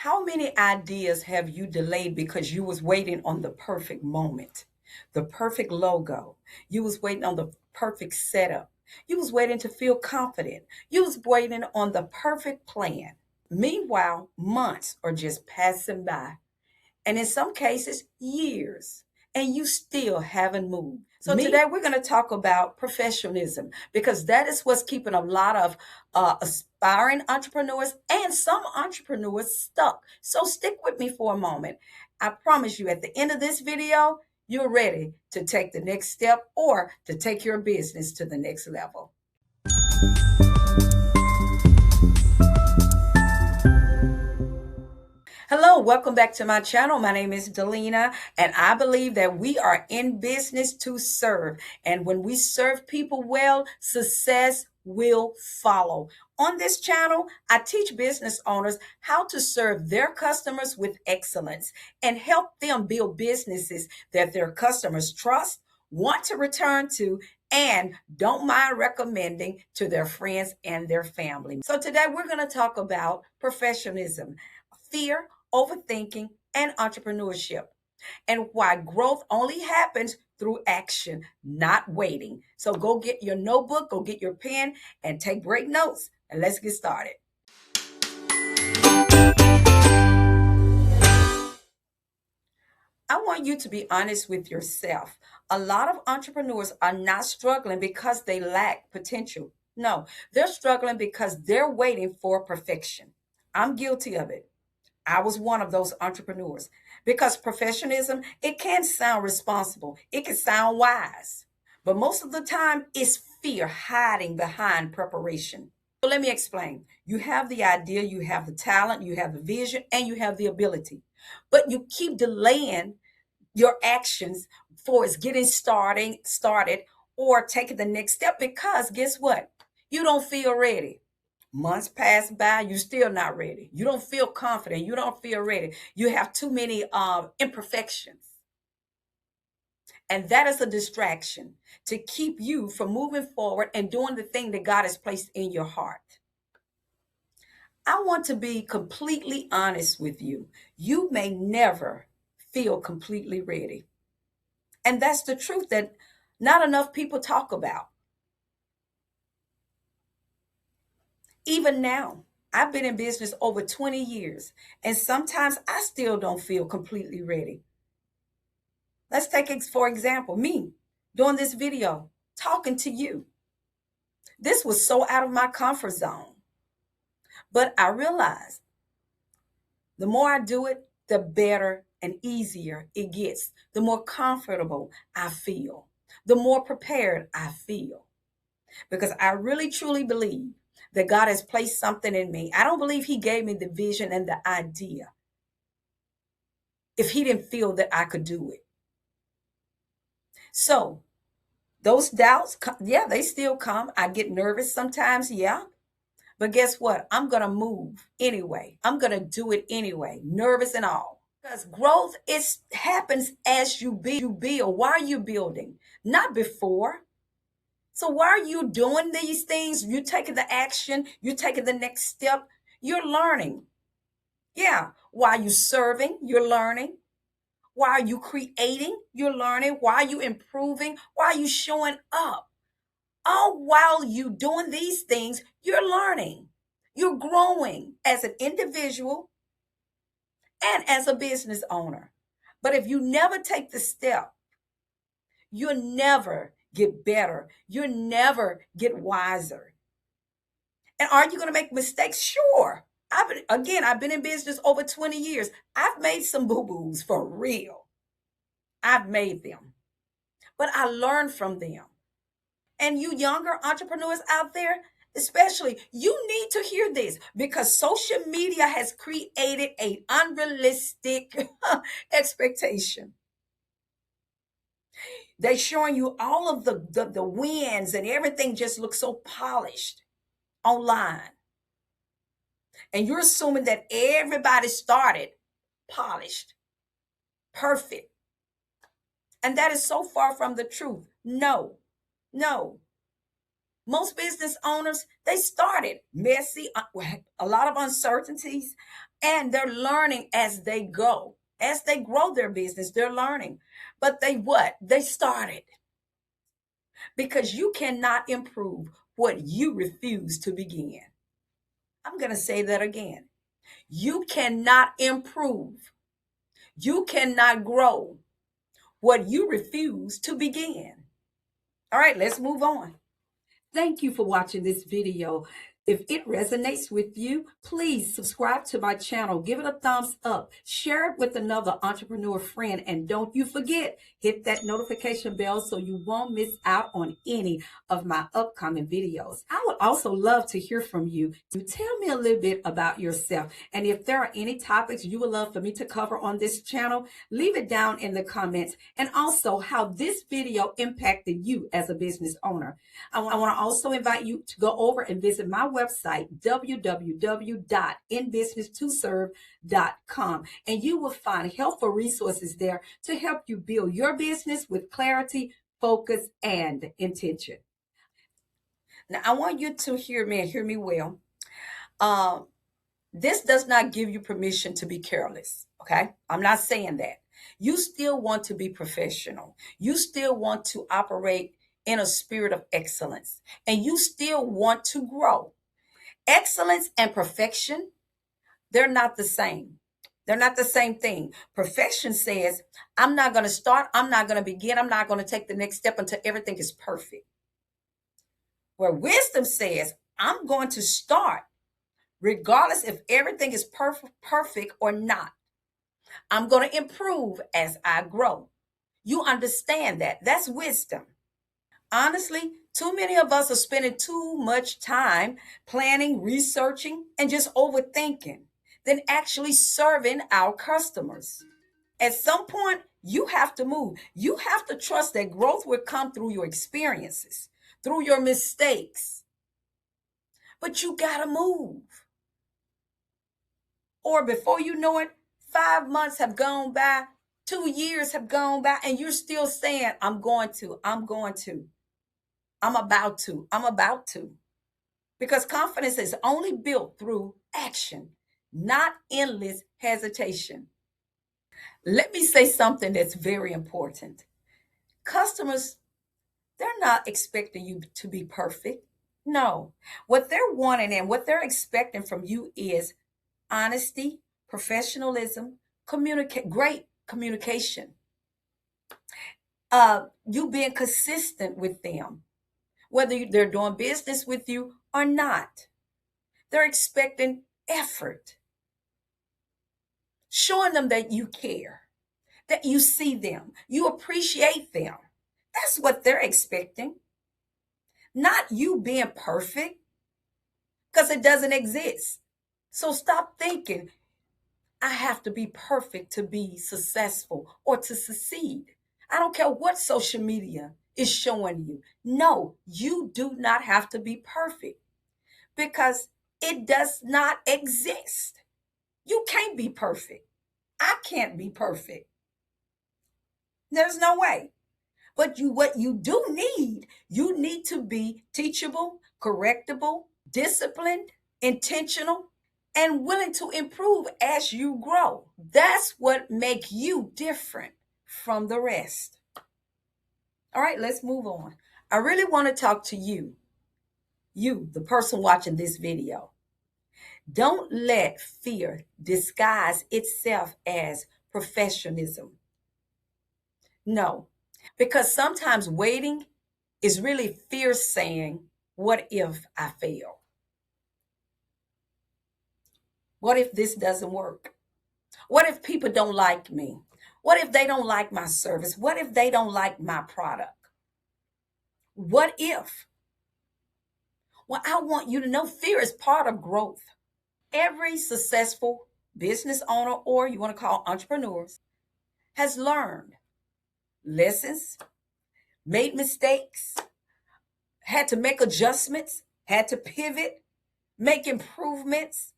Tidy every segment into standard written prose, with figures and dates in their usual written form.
How many ideas have you delayed because you was waiting on the perfect moment, the perfect logo? You was waiting on the perfect setup. You was waiting to feel confident. You was waiting on the perfect plan. Meanwhile, months are just passing by, and in some cases, years, and you still haven't moved. So today we're going to talk about professionalism because that is what's keeping a lot of aspiring entrepreneurs and some entrepreneurs stuck. So stick with me for a moment. I promise you, at the end of this video, you're ready to take the next step or to take your business to the next level. Hello, welcome back to my channel. My name is Delena, and I believe that we are in business to serve. And when we serve people well, success will follow. On this channel, I teach business owners how to serve their customers with excellence and help them build businesses that their customers trust, want to return to, and don't mind recommending to their friends and their family. So today we're going to talk about professionalism, fear, overthinking, and entrepreneurship, and why growth only happens through action, not waiting. So go get your notebook, go get your pen, and take break notes, and let's get started. I want you to be honest with yourself. A lot of entrepreneurs are not struggling because they lack potential. No, they're struggling because they're waiting for perfection. I'm guilty of it. I was one of those entrepreneurs because professionalism, it can sound responsible, it can sound wise, but most of the time it's fear hiding behind preparation. So let me explain. You have the idea, you have the talent, you have the vision, and you have the ability, but you keep delaying your actions for it's getting started or taking the next step because guess what? You don't feel ready. Months pass by, you're still not ready. You don't feel confident. You don't feel ready. You have too many imperfections. And that is a distraction to keep you from moving forward and doing the thing that God has placed in your heart. I want to be completely honest with you. You may never feel completely ready. And that's the truth that not enough people talk about. Even now, I've been in business over 20 years, and sometimes I still don't feel completely ready. Let's take it for example, me doing this video, talking to you. This was so out of my comfort zone. But I realized the more I do it, the better and easier it gets. The more comfortable I feel, the more prepared I feel. Because I really truly believe that God has placed something in me. I don't believe He gave me the vision and the idea if He didn't feel that I could do it. So those doubts, yeah, they still come. I get nervous sometimes, yeah. But guess what? I'm going to move anyway. I'm going to do it anyway, nervous and all. Because growth happens as you build. Why are you building? Not before. So why are you doing these things? You're taking the action, you're taking the next step, you're learning. Yeah. Why are you serving? You're learning. Why are you creating? You're learning. Why are you improving? Why are you showing up? All while you doing these things, you're learning. You're growing as an individual and as a business owner. But if you never take the step, you'll never get better. You'll never get wiser. And are you going to make mistakes? Sure. I've been in business over 20 years. I've made some boo-boos for real. I've made them, but I learned from them. And you younger entrepreneurs out there, especially, you need to hear this because social media has created an unrealistic expectation. They're showing you all of the wins and everything just looks so polished online. And you're assuming that everybody started polished, perfect. And that is so far from the truth. No, no. Most business owners, they started messy, a lot of uncertainties, And they're learning as they go. As they grow their business, they're learning. But they what? They started. Because you cannot improve what you refuse to begin. I'm going to say that again. You cannot improve. You cannot grow what you refuse to begin. All right, let's move on. Thank you for watching this video. If it resonates with you, please subscribe to my channel. Give it a thumbs up. Share it with another entrepreneur friend. And don't you forget, hit that notification bell so you won't miss out on any of my upcoming videos. I would also love to hear from you. Tell me a little bit about yourself. And if there are any topics you would love for me to cover on this channel, leave it down in the comments. And also how this video impacted you as a business owner. I want to also invite you to go over and visit my website, www.inbusinesstoserve.com. And you will find helpful resources there to help you build your business with clarity, focus, and intention. Now, I want you to hear me and hear me well. This does not give you permission to be careless, okay? I'm not saying that. You still want to be professional. You still want to operate in a spirit of excellence, and you still want to grow. Excellence and perfection, they're not the same. They're not the same thing. Perfection says, I'm not going to start, I'm not going to begin, I'm not going to take the next step until everything is perfect. Where wisdom says, I'm going to start regardless if everything is perfect or not. I'm going to improve as I grow. You understand that. That's wisdom. Honestly, too many of us are spending too much time planning, researching, and just overthinking than actually serving our customers. At some point, you have to move. You have to trust that growth will come through your experiences, through your mistakes. But you got to move. Or before you know it, 5 months have gone by, 2 years have gone by, and you're still saying, I'm going to, I'm about to. Because confidence is only built through action, not endless hesitation. Let me say something that's very important. Customers, they're not expecting you to be perfect. No. What they're wanting and what they're expecting from you is honesty, professionalism, great communication. You being consistent with them, whether they're doing business with you or not. They're expecting effort, showing them that you care, that you see them, you appreciate them. That's what they're expecting. Not you being perfect, because it doesn't exist. So stop thinking, I have to be perfect to be successful or to succeed. I don't care what social media is showing you. No, you do not have to be perfect because it does not exist. You can't be perfect. I can't be perfect. There's no way. But what you do need, you need to be teachable, correctable, disciplined, intentional, and willing to improve as you grow. That's what makes you different from the rest. All right, let's move on. I really want to talk to you, the person watching this video. Don't let fear disguise itself as professionalism. No, because sometimes waiting is really fear saying, what if I fail? What if this doesn't work? What if people don't like me? What if they don't like my service? What if they don't like my product? What if? Well, I want you to know fear is part of growth. Every successful business owner, or you want to call entrepreneurs, has learned lessons, made mistakes, had to make adjustments, had to pivot, make improvements,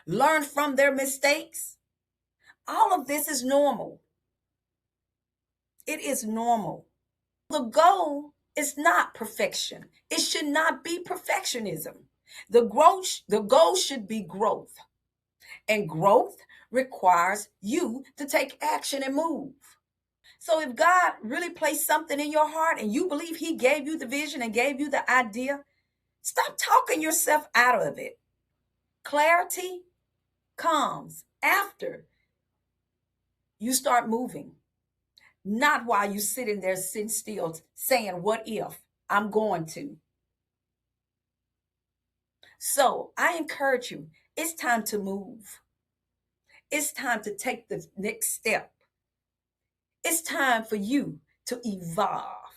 learn from their mistakes. All of this is normal. It is normal. The goal is not perfection. It should not be perfectionism. The goal should be growth. And growth requires you to take action and move. So if God really placed something in your heart and you believe he gave you the vision and gave you the idea, stop talking yourself out of it. Clarity comes after you start moving, not while you're sitting there sitting still saying, what if I'm going to? So I encourage you, it's time to move. It's time to take the next step. It's time for you to evolve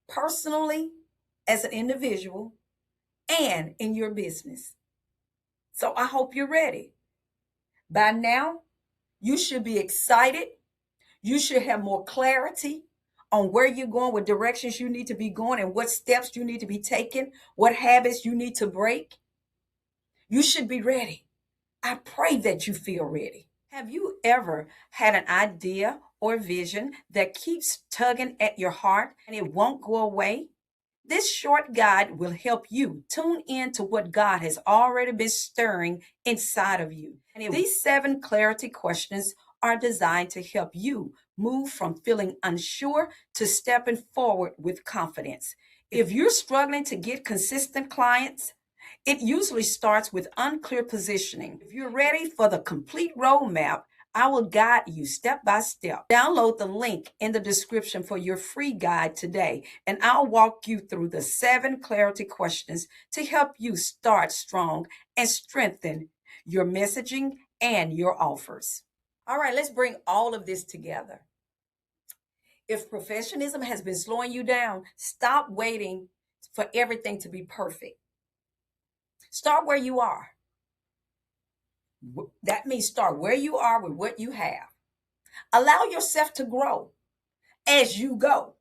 personally as an individual and in your business. So I hope you're ready. By now, you should be excited. You should have more clarity on where you're going, what directions you need to be going, and what steps you need to be taking, what habits you need to break. You should be ready. I pray that you feel ready. Have you ever had an idea or vision that keeps tugging at your heart and it won't go away? This short guide will help you tune in to what God has already been stirring inside of you. And these 7 clarity questions are designed to help you move from feeling unsure to stepping forward with confidence. If you're struggling to get consistent clients, it usually starts with unclear positioning. If you're ready for the complete roadmap, I will guide you step by step. Download the link in the description for your free guide today, and I'll walk you through the 7 clarity questions to help you start strong and strengthen your messaging and your offers. All right, let's bring all of this together. If perfectionism has been slowing you down, stop waiting for everything to be perfect. Start where you are. That means start where you are with what you have. Allow yourself to grow as you go.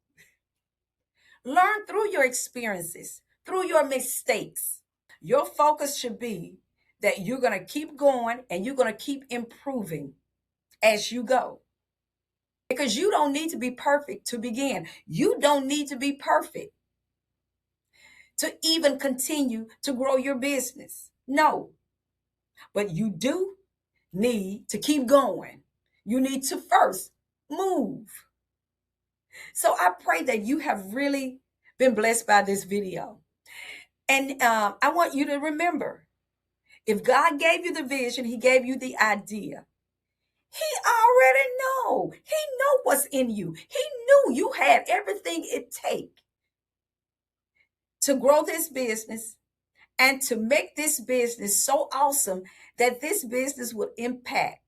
Learn through your experiences, through your mistakes. Your focus should be that you're going to keep going and you're going to keep improving as you go. Because you don't need to be perfect to begin. You don't need to be perfect to even continue to grow your business. No. But you do need to keep going. You need to first move. So I pray that you have really been blessed by this video. And I want you to remember, if God gave you the vision, he gave you the idea. He already know. He know what's in you. He knew you had everything it takes to grow this business and to make this business so awesome that this business would impact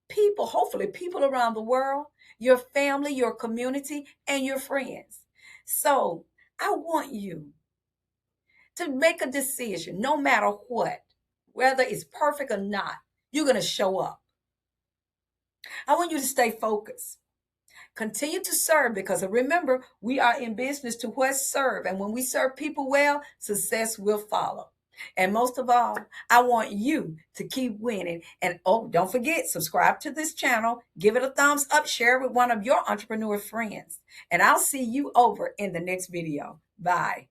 people, hopefully people around the world, your family, your community, and your friends. So I want you to make a decision, no matter what, whether it's perfect or not, you're going to show up. I want you to stay focused. Continue to serve, because remember, we are in business to what? Serve. And when we serve people well, success will follow. And most of all, I want you to keep winning. And oh, don't forget, subscribe to this channel, give it a thumbs up, share it with one of your entrepreneur friends. And I'll see you over in the next video. Bye.